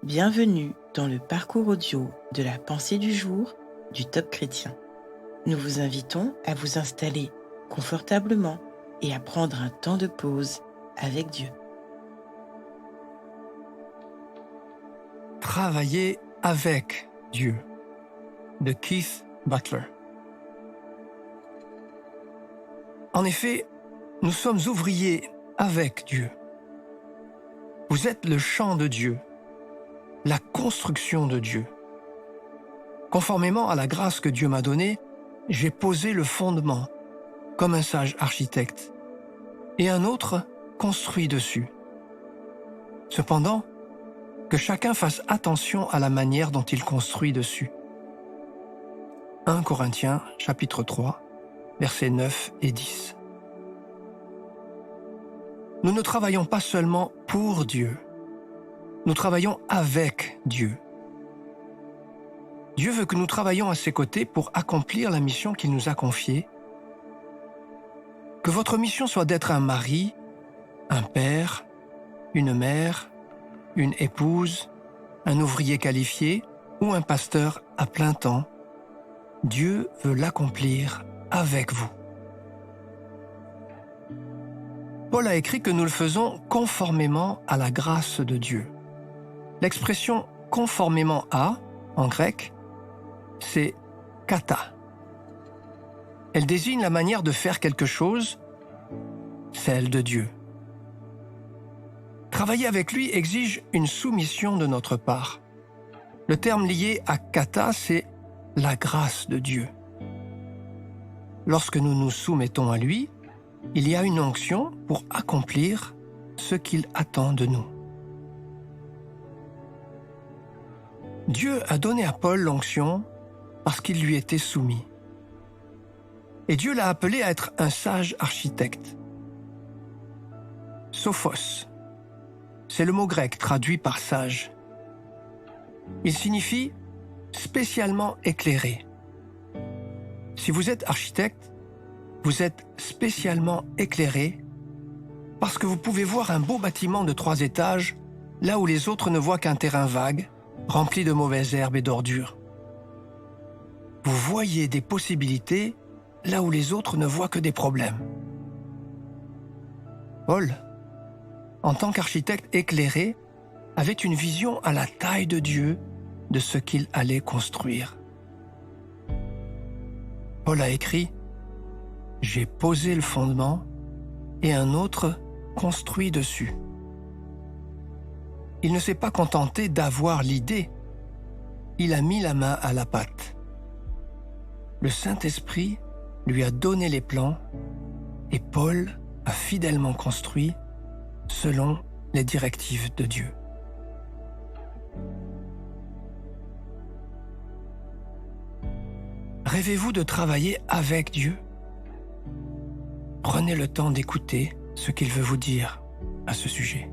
Bienvenue dans le parcours audio de la pensée du jour du Top Chrétien. Nous vous invitons à vous installer confortablement et à prendre un temps de pause avec Dieu. Travailler avec Dieu de Keith Butler. En effet, nous sommes ouvriers avec Dieu. Vous êtes le champ de Dieu, la construction de Dieu. Conformément à la grâce que Dieu m'a donnée, j'ai posé le fondement, comme un sage architecte, et un autre construit dessus. Cependant, que chacun fasse attention à la manière dont il construit dessus. 1 Corinthiens, chapitre 3, versets 9 et 10. Nous ne travaillons pas seulement pour Dieu, nous travaillons avec Dieu. Dieu veut que nous travaillions à ses côtés pour accomplir la mission qu'il nous a confiée. Que votre mission soit d'être un mari, un père, une mère, une épouse, un ouvrier qualifié ou un pasteur à plein temps, Dieu veut l'accomplir avec vous. Paul a écrit que nous le faisons conformément à la grâce de Dieu. L'expression « conformément à » en grec, c'est « kata ». Elle désigne la manière de faire quelque chose, celle de Dieu. Travailler avec lui exige une soumission de notre part. Le terme lié à kata, c'est la grâce de Dieu. Lorsque nous nous soumettons à lui, il y a une onction pour accomplir ce qu'il attend de nous. Dieu a donné à Paul l'onction parce qu'il lui était soumis. Et Dieu l'a appelé à être un sage architecte. Sophos, c'est le mot grec traduit par sage. Il signifie spécialement éclairé. Si vous êtes architecte, vous êtes spécialement éclairé parce que vous pouvez voir un beau bâtiment de 3 étages là où les autres ne voient qu'un terrain vague, rempli de mauvaises herbes et d'ordures. Vous voyez des possibilités là où les autres ne voient que des problèmes. Paul, en tant qu'architecte éclairé, avait une vision à la taille de Dieu de ce qu'il allait construire. Paul a écrit « J'ai posé le fondement et un autre construit dessus ». Il ne s'est pas contenté d'avoir l'idée, il a mis la main à la pâte. Le Saint-Esprit lui a donné les plans et Paul a fidèlement construit selon les directives de Dieu. Rêvez-vous de travailler avec Dieu? Prenez le temps d'écouter ce qu'il veut vous dire à ce sujet.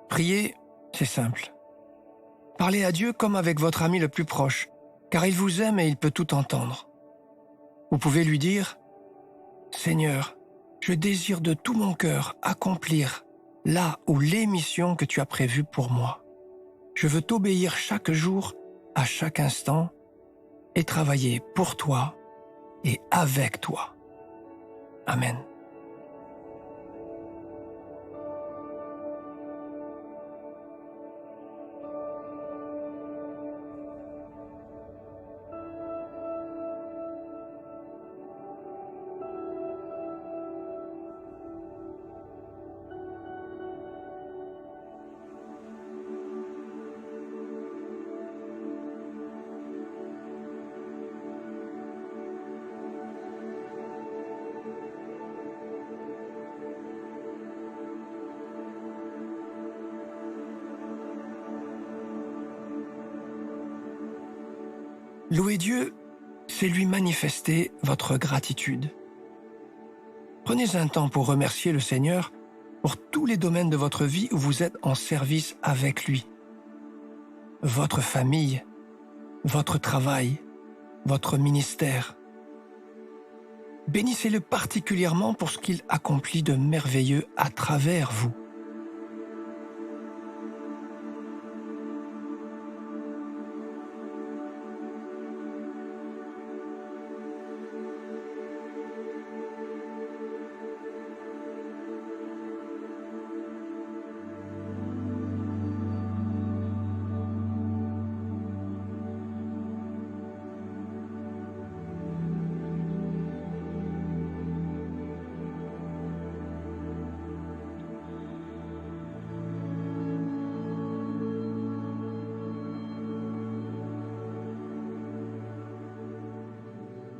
Prier, c'est simple. Parlez à Dieu comme avec votre ami le plus proche, car il vous aime et il peut tout entendre. Vous pouvez lui dire « Seigneur, je désire de tout mon cœur accomplir là ou les missions que tu as prévues pour moi. Je veux t'obéir chaque jour, à chaque instant, et travailler pour toi et avec toi. Amen. Louer Dieu, c'est lui manifester votre gratitude. Prenez un temps pour remercier le Seigneur pour tous les domaines de votre vie où vous êtes en service avec lui. Votre famille, votre travail, votre ministère. Bénissez-le particulièrement pour ce qu'il accomplit de merveilleux à travers vous.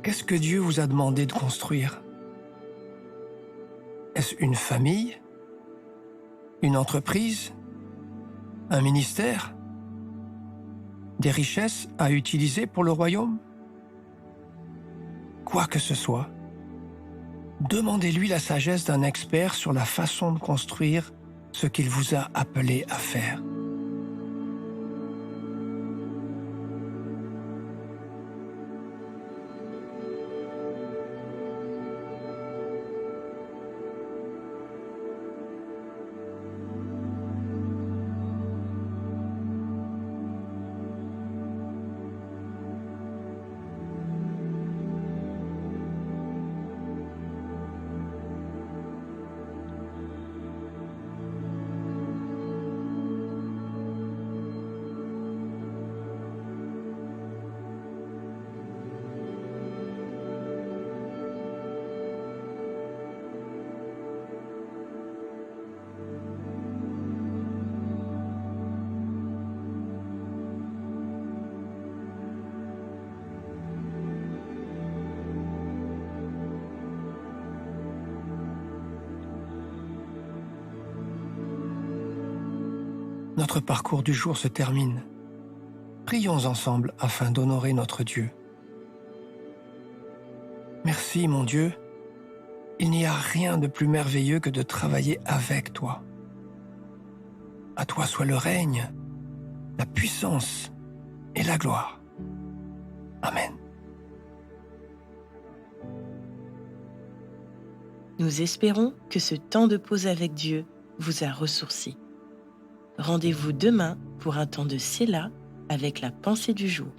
Qu'est-ce que Dieu vous a demandé de construire? Est-ce une famille? Une entreprise? Un ministère? Des richesses à utiliser pour le royaume? Quoi que ce soit, demandez-lui la sagesse d'un expert sur la façon de construire ce qu'il vous a appelé à faire. Notre parcours du jour se termine. Prions ensemble afin d'honorer notre Dieu. Merci, mon Dieu. Il n'y a rien de plus merveilleux que de travailler avec toi. À toi soit le règne, la puissance et la gloire. Amen. Nous espérons que ce temps de pause avec Dieu vous a ressourci. Rendez-vous demain pour un temps de Séla avec la pensée du jour.